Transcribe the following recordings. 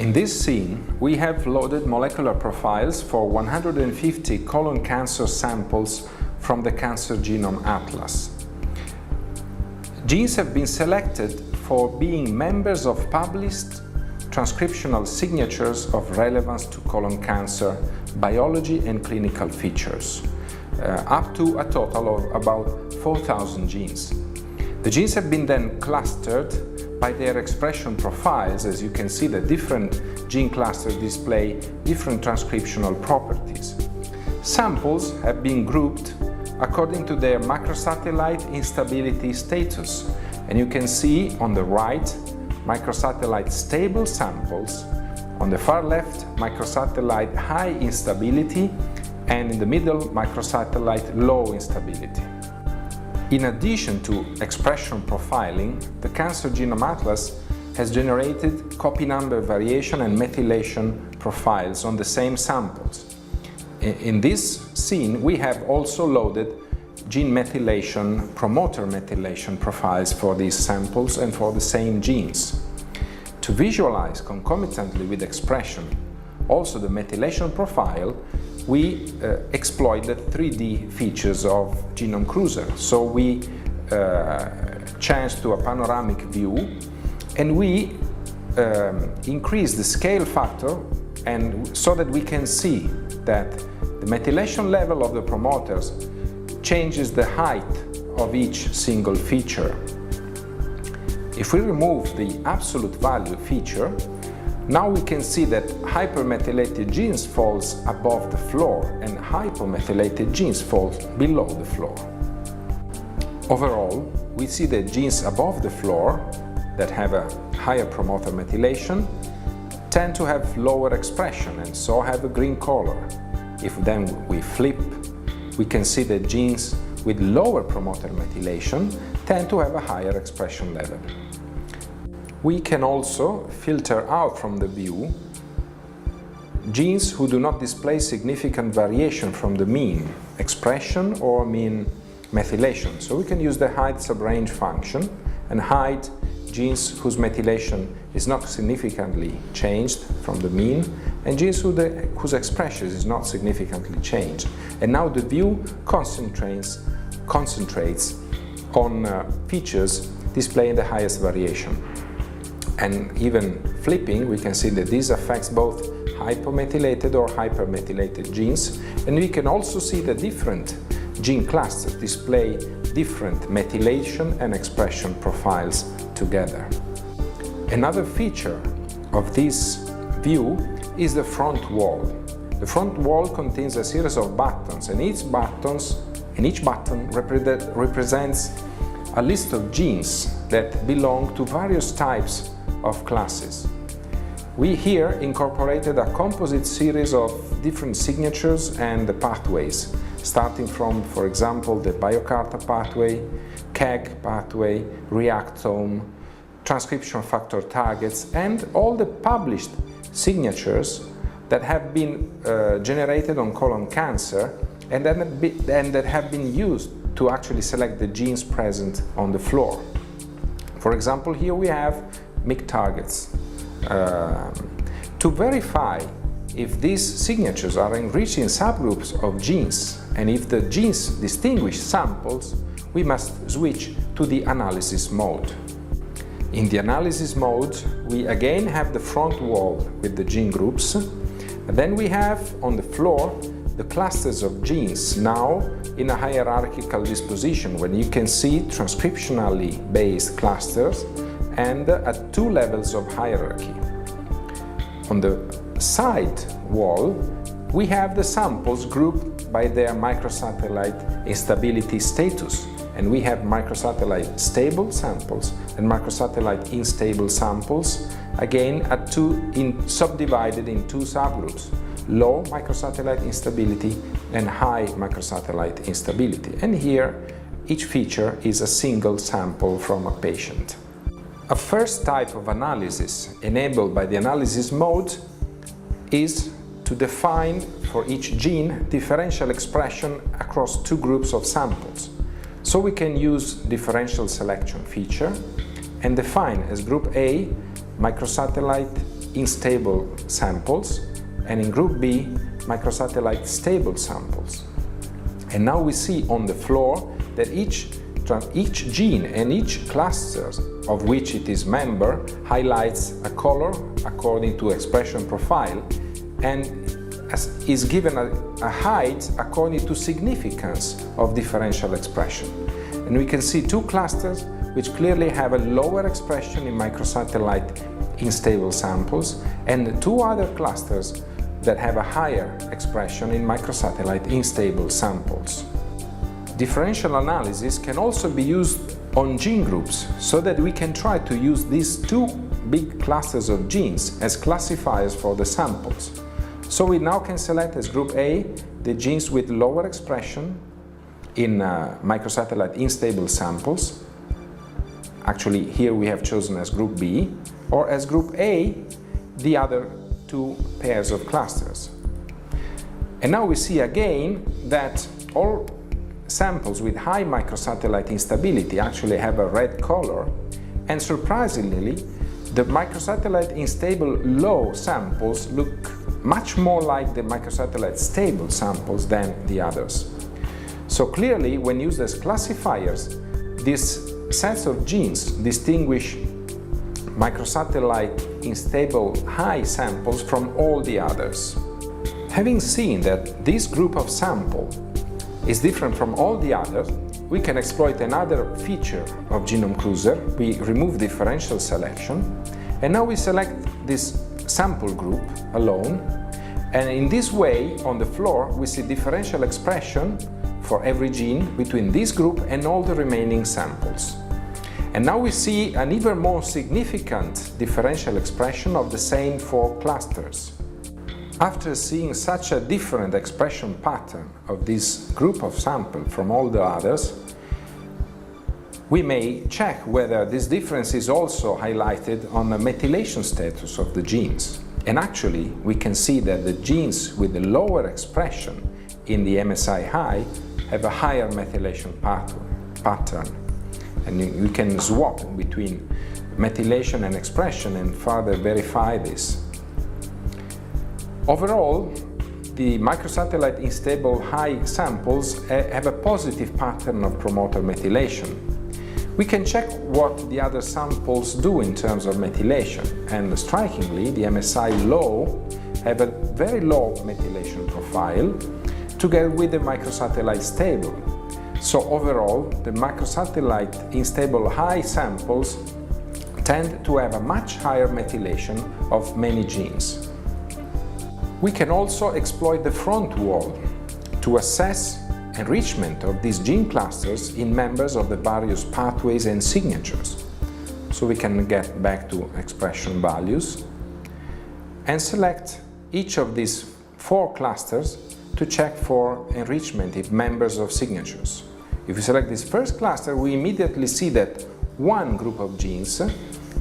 In this scene, we have loaded molecular profiles for 150 colon cancer samples from the Cancer Genome Atlas. Genes have been selected for being members of published transcriptional signatures of relevance to colon cancer biology and clinical features, up to a total of about 4,000 genes. The genes have been then clustered by their expression profiles. As you can see, the different gene clusters display different transcriptional properties. Samples have been grouped according to their microsatellite instability status, and you can see on the right microsatellite stable samples, on the far left microsatellite high instability, and in the middle microsatellite low instability. In addition to expression profiling, the Cancer Genome Atlas has generated copy number variation and methylation profiles on the same samples. In this scene, we have also loaded gene methylation, promoter methylation profiles for these samples and for the same genes. To visualize concomitantly with expression also the methylation profile, we exploit the 3D features of GenomeCruzer. So we changed to a panoramic view, and we increase the scale factor, and so that we can see that the methylation level of the promoters changes the height of each single feature. If we remove the absolute value feature, now we can see that hypermethylated genes falls above the floor and hypomethylated genes falls below the floor. Overall, we see that genes above the floor that have a higher promoter methylation tend to have lower expression and so have a green color. If then we flip, we can see that genes with lower promoter methylation tend to have a higher expression level. We can also filter out from the view genes who do not display significant variation from the mean expression or mean methylation. So we can use the hide subrange function and hide genes whose methylation is not significantly changed from the mean, and genes whose expression is not significantly changed. And now the view concentrates on features displaying the highest variation. And even flipping, we can see that this affects both hypomethylated or hypermethylated genes, and we can also see the different gene clusters display different methylation and expression profiles together. Another feature of this view is the front wall. The front wall contains a series of buttons, and each button represents a list of genes that belong to various types of classes. We here incorporated a composite series of different signatures and the pathways, starting from, for example, the biocarta pathway, KEG pathway, reactome, transcription factor targets, and all the published signatures that have been generated on colon cancer and that have been used to actually select the genes present on the floor. For example, here we have MYC targets. To verify if these signatures are enriched in subgroups of genes and if the genes distinguish samples, we must switch to the analysis mode. In the analysis mode, we again have the front wall with the gene groups, and then we have on the floor the clusters of genes, now in a hierarchical disposition, when you can see transcriptionally based clusters and at two levels of hierarchy. On the side wall, we have the samples grouped by their microsatellite instability status, and we have microsatellite stable samples and microsatellite unstable samples, again subdivided in two subgroups: low microsatellite instability and high microsatellite instability. And here, each feature is a single sample from a patient. A first type of analysis enabled by the analysis mode is to define for each gene differential expression across two groups of samples. So we can use differential selection feature and define as group A microsatellite unstable samples, and in group B, microsatellite stable samples. And now we see on the floor that each gene and each cluster of which it is member highlights a color according to expression profile and is given a height according to significance of differential expression. And we can see two clusters which clearly have a lower expression in microsatellite unstable samples, and two other clusters that have a higher expression in microsatellite unstable samples. Differential analysis can also be used on gene groups, so that we can try to use these two big clusters of genes as classifiers for the samples. So we now can select as group A the genes with lower expression in microsatellite unstable samples. Actually, here we have chosen as group B, or as group A the other two pairs of clusters. And now we see again that all samples with high microsatellite instability actually have a red color, and surprisingly the microsatellite unstable low samples look much more like the microsatellite stable samples than the others. So clearly, when used as classifiers, these sets of genes distinguish microsatellite unstable high samples from all the others. Having seen that this group of sample is different from all the others, we can exploit another feature of GenomeCruzer. We remove differential selection, and now we select this sample group alone, and in this way on the floor we see differential expression for every gene between this group and all the remaining samples. And now we see an even more significant differential expression of the same four clusters. After seeing such a different expression pattern of this group of samples from all the others, we may check whether this difference is also highlighted on the methylation status of the genes. And actually, we can see that the genes with the lower expression in the MSI high have a higher methylation pattern. And we can swap between methylation and expression and further verify this. Overall, the microsatellite unstable high samples have a positive pattern of promoter methylation. We can check what the other samples do in terms of methylation, and strikingly, the MSI low have a very low methylation profile together with the microsatellite stable. So overall, the microsatellite unstable high samples tend to have a much higher methylation of many genes. We can also exploit the front wall to assess enrichment of these gene clusters in members of the various pathways and signatures. So we can get back to expression values and select each of these four clusters to check for enrichment in members of signatures. If we select this first cluster, we immediately see that one group of genes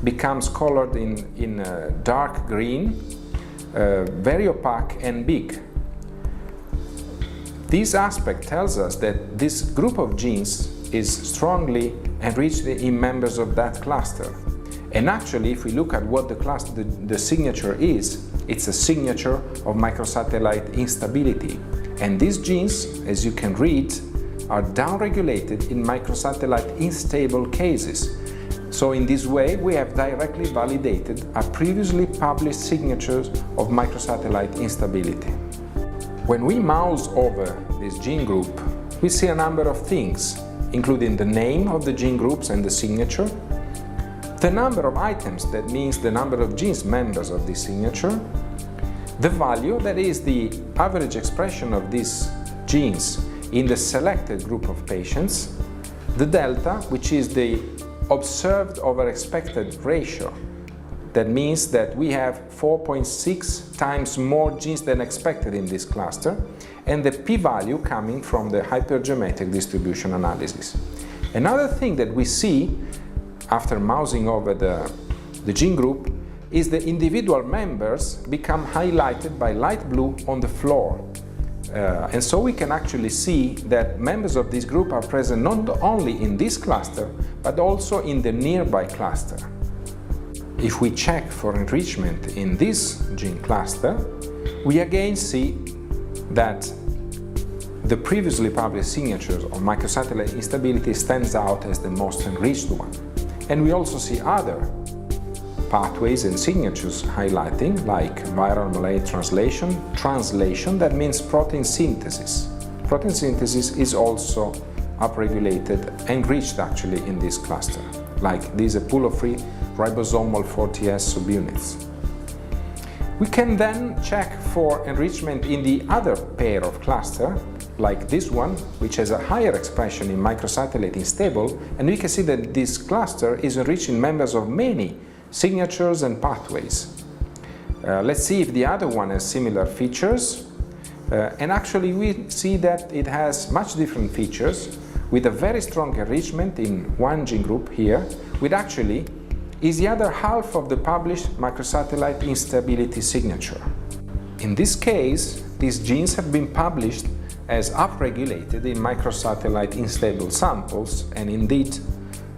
becomes colored in dark green, very opaque and big. This aspect tells us that this group of genes is strongly enriched in members of that cluster. And actually, if we look at what the signature is, it's a signature of microsatellite instability. And these genes, as you can read, are downregulated in microsatellite unstable cases. So in this way, we have directly validated a previously published signatures of microsatellite instability. When we mouse over this gene group, we see a number of things, including the name of the gene groups and the signature, the number of items, that means the number of genes members of this signature, the value, that is the average expression of these genes in the selected group of patients, the delta, which is the observed over expected ratio. That means that we have 4.6 times more genes than expected in this cluster, and the p-value coming from the hypergeometric distribution analysis. Another thing that we see after mousing over the gene group is the individual members become highlighted by light blue on the floor. And so we can actually see that members of this group are present not only in this cluster, but also in the nearby cluster. if we check for enrichment in this gene cluster, we again see that the previously published signatures of microsatellite instability stands out as the most enriched one. And we also see other pathways and signatures highlighting, like viral malate translation, that means protein synthesis. Protein synthesis is also upregulated, enriched actually in this cluster, like these pull-free ribosomal 40S subunits. We can then check for enrichment in the other pair of cluster, like this one, which has a higher expression in microsatellite unstable, and we can see that this cluster is enriched in members of many signatures and pathways. Let's see if the other one has similar features. And actually we see that it has much different features, with a very strong enrichment in one gene group here, which actually is the other half of the published microsatellite instability signature. In this case, these genes have been published as upregulated in microsatellite unstable samples, and indeed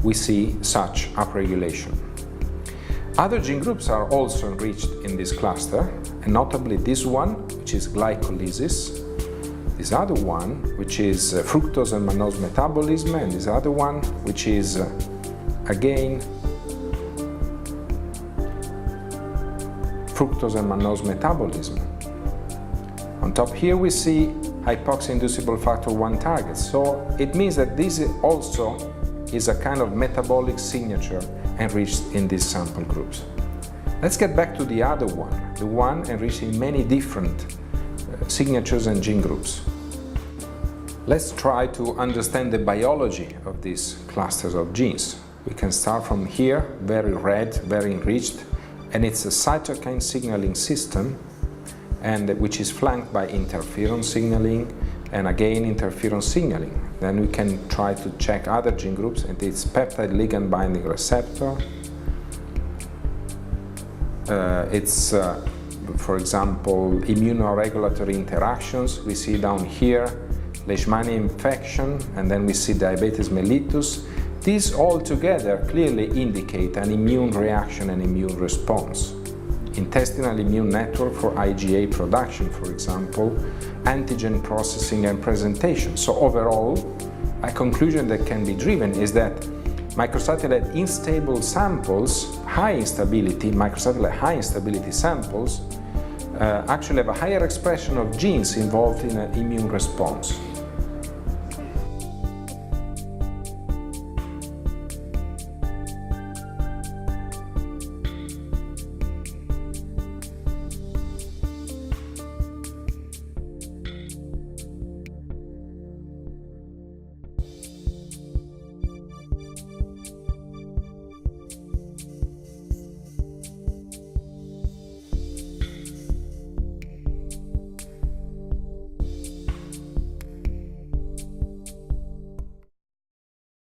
we see such upregulation. Other gene groups are also enriched in this cluster, and notably this one, which is glycolysis, this other one, which is fructose and mannose metabolism, and this other one, which is again fructose and mannose metabolism. On top here we see hypoxia-inducible factor 1 targets, so it means that this also is a kind of metabolic signature enriched in these sample groups. Let's get back to the other one, the one enriched in many different signatures and gene groups. Let's try to understand the biology of these clusters of genes. We can start from here, very red, very enriched, and it's a cytokine signaling system, and which is flanked by interferon signaling and again interferon signaling. Then we can try to check other gene groups, and it's peptide ligand binding receptor. For example, immunoregulatory interactions. We see down here Leishmania infection, and then we see diabetes mellitus. These all together clearly indicate an immune reaction and immune response. Intestinal immune network for IgA production, for example, antigen processing and presentation. So overall, a conclusion that can be driven is that microsatellite unstable samples, microsatellite high instability samples, actually have a higher expression of genes involved in an immune response.